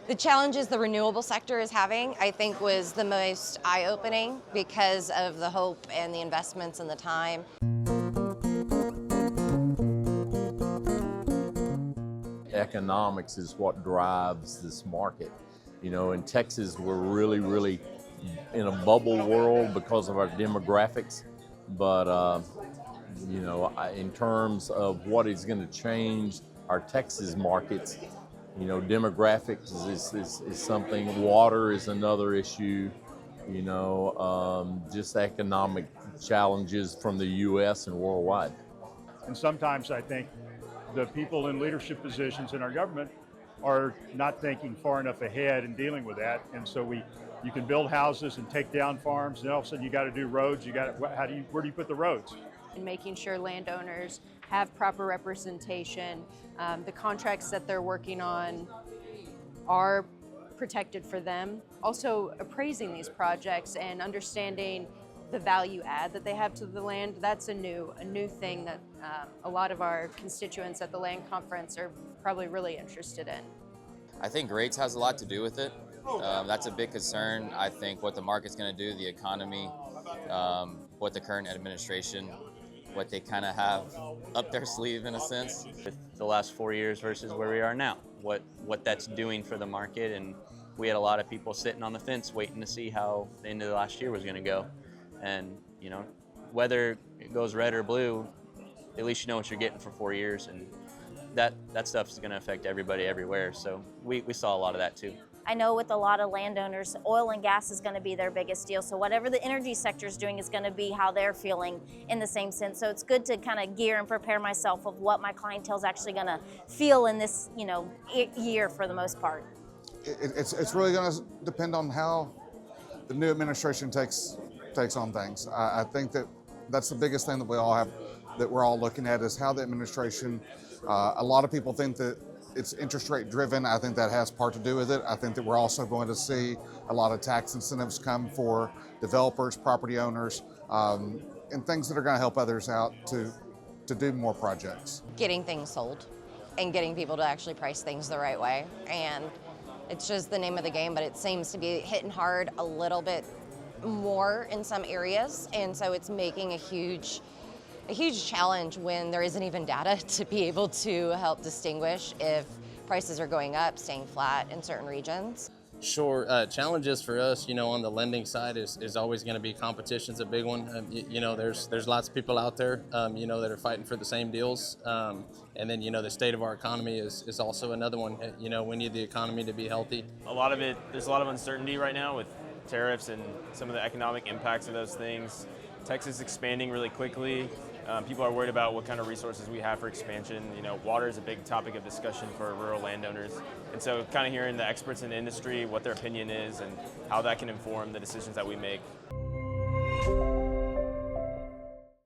The challenges the renewable sector is having, I think, was the most eye-opening because of the hope and the investments and the time. Economics is what drives this market. You know, in Texas, we're really in a bubble world because of our demographics. But, you know, in terms of what is going to change our Texas markets, you know, demographics is something, water is another issue, you know, just economic challenges from the U.S. and worldwide. And sometimes I think the people in leadership positions in our government are not thinking far enough ahead and dealing with that. And so you can build houses and take down farms, and all of a sudden you got to do roads. Where do you put the roads? And making sure landowners have proper representation, the contracts that they're working on are protected for them. Also appraising these projects and understanding the value add that they have to the land. That's a new thing that a lot of our constituents at the land conference are probably really interested in. I think rates has a lot to do with it. That's a big concern. I think what the market's going to do, the economy, what the current administration, what they kind of have up their sleeve in a sense. With the last 4 years versus where we are now, what that's doing for the market, and we had a lot of people sitting on the fence waiting to see how the end of the last year was going to go. And you know, whether it goes red or blue, at least you know what you're getting for 4 years, and that stuff is going to affect everybody everywhere. So we saw a lot of that too. I know with a lot of landowners, oil and gas is going to be their biggest deal. So whatever the energy sector is doing is going to be how they're feeling in the same sense. So it's good to kind of gear and prepare myself of what my clientele is actually going to feel in this, you know, year for the most part. It's really going to depend on how the new administration takes on things. I think that's the biggest thing that we're all looking at is how the administration. A lot of people think that it's interest rate driven. I think that has part to do with it. I think that we're also going to see a lot of tax incentives come for developers, property owners, and things that are going to help others out to do more projects. Getting things sold and getting people to actually price things the right way. And it's just the name of the game, but it seems to be hitting hard a little bit more in some areas. And so it's making a huge challenge when there isn't even data to be able to help distinguish if prices are going up, staying flat in certain regions. Sure, challenges for us, you know, on the lending side is always going to be competition's a big one. You know, there's lots of people out there, you know, that are fighting for the same deals. And then, you know, the state of our economy is also another one. You know, we need the economy to be healthy. There's a lot of uncertainty right now with tariffs and some of the economic impacts of those things. Texas is expanding really quickly. People are worried about what kind of resources we have for expansion. You know, water is a big topic of discussion for rural landowners. And so kind of hearing the experts in the industry, what their opinion is and how that can inform the decisions that we make.